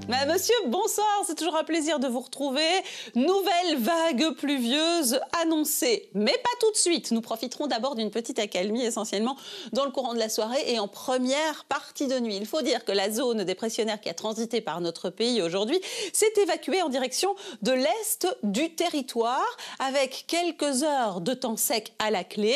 Monsieur, bonsoir, c'est toujours un plaisir de vous retrouver. Nouvelle vague pluvieuse annoncée, mais pas tout de suite. Nous profiterons d'abord d'une petite accalmie essentiellement dans le courant de la soirée et en première partie de nuit. Il faut dire que la zone dépressionnaire qui a transité par notre pays aujourd'hui s'est évacuée en direction de l'est du territoire avec quelques heures de temps sec à la clé.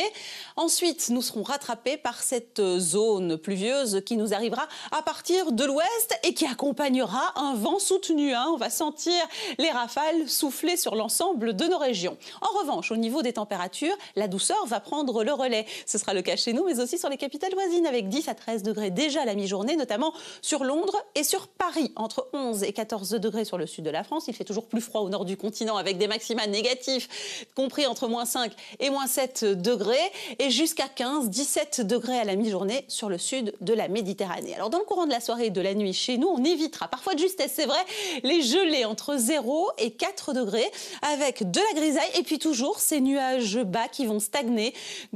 Ensuite, nous serons rattrapés par cette zone pluvieuse qui nous arrivera à partir de l'ouest et qui accompagnera un vent soutenu. On va sentir les rafales souffler sur l'ensemble de nos régions. En revanche, au niveau des températures, la douceur va prendre le relais. Ce sera le cas chez nous, mais aussi sur les capitales voisines, avec 10 à 13 degrés déjà à la mi-journée, notamment sur Londres et sur Paris. Entre 11 et 14 degrés sur le sud de la France. Il fait toujours plus froid au nord du continent, avec des maxima négatifs, compris entre moins 5 et moins 7 degrés, et jusqu'à 15-17 degrés à la mi-journée sur le sud de la Méditerranée. Alors, dans le courant de la soirée et de la nuit chez nous, on évitera parfois de justesse, c'est vrai, les gelées entre 0 et 4 degrés avec de la grisaille et puis toujours ces nuages bas qui vont stagner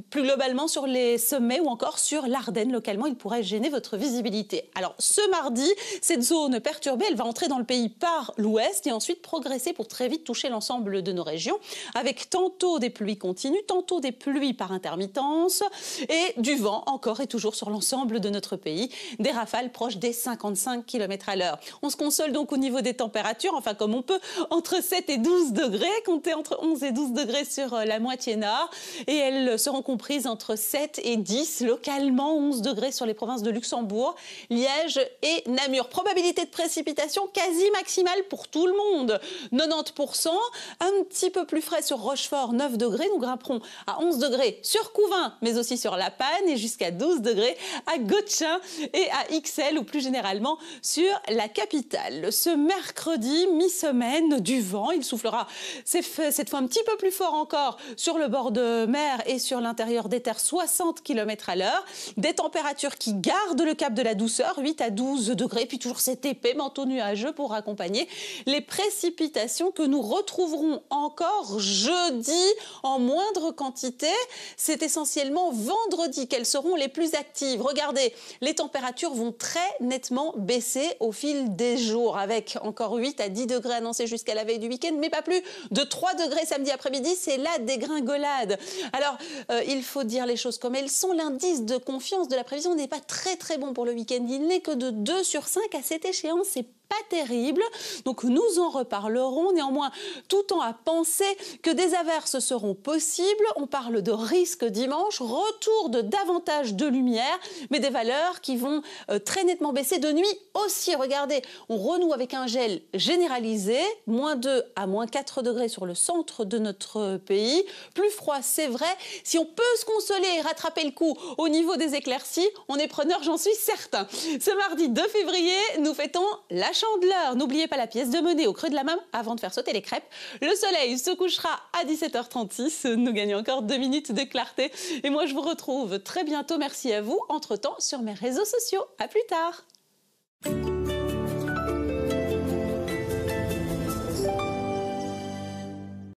plus globalement sur les sommets ou encore sur l'Ardenne. Localement, il pourrait gêner votre visibilité. Alors ce mardi, cette zone perturbée, elle va entrer dans le pays par l'ouest et ensuite progresser pour très vite toucher l'ensemble de nos régions avec tantôt des pluies continues, tantôt des pluies par intermittence et du vent encore et toujours sur l'ensemble de notre pays. Des rafales proches des 55 km à l'heure. On se console donc au niveau des températures, enfin comme on peut, entre 7 et 12 degrés, comptez entre 11 et 12 degrés sur la moitié nord, et elles seront comprises entre 7 et 10, localement 11 degrés sur les provinces de Luxembourg, Liège et Namur. Probabilité de précipitation quasi maximale pour tout le monde, 90%, un petit peu plus frais sur Rochefort, 9 degrés, nous grimperons à 11 degrés sur Couvain, mais aussi sur La Panne, et jusqu'à 12 degrés à Gotchin et à Ixelles, ou plus généralement sur la capitale. Ce mercredi, mi-semaine, du vent. Il soufflera cette fois un petit peu plus fort encore sur le bord de mer et sur l'intérieur des terres, 60 km à l'heure. Des températures qui gardent le cap de la douceur, 8 à 12 degrés. Puis toujours cet épais manteau nuageux pour accompagner les précipitations que nous retrouverons encore jeudi en moindre quantité. C'est essentiellement vendredi qu'elles seront les plus actives. Regardez, les températures vont très nettement baisser au fil des jours, avec encore 8 à 10 degrés annoncés jusqu'à la veille du week-end, mais pas plus de 3 degrés samedi après-midi. C'est la dégringolade. Alors, il faut dire les choses comme elles sont. L'indice de confiance de la prévision n'est pas très bon pour le week-end. Il n'est que de 2 sur 5 à cette échéance. C'est pas terrible, donc nous en reparlerons. Néanmoins, tout temps à penser que des averses seront possibles. On parle de risque dimanche, retour de davantage de lumière, mais des valeurs qui vont très nettement baisser de nuit aussi. Regardez, on renoue avec un gel généralisé, moins 2 à moins 4 degrés sur le centre de notre pays. Plus froid, c'est vrai. Si on peut se consoler et rattraper le coup au niveau des éclaircies, on est preneur, j'en suis certain. Ce mardi 2 février, nous fêtons la Chandeleur. N'oubliez pas la pièce de monnaie au creux de la main avant de faire sauter les crêpes. Le soleil se couchera à 17h36. Nous gagnons encore 2 minutes de clarté. Et moi, je vous retrouve très bientôt. Merci à vous. Entre-temps, sur mes réseaux sociaux. À plus tard.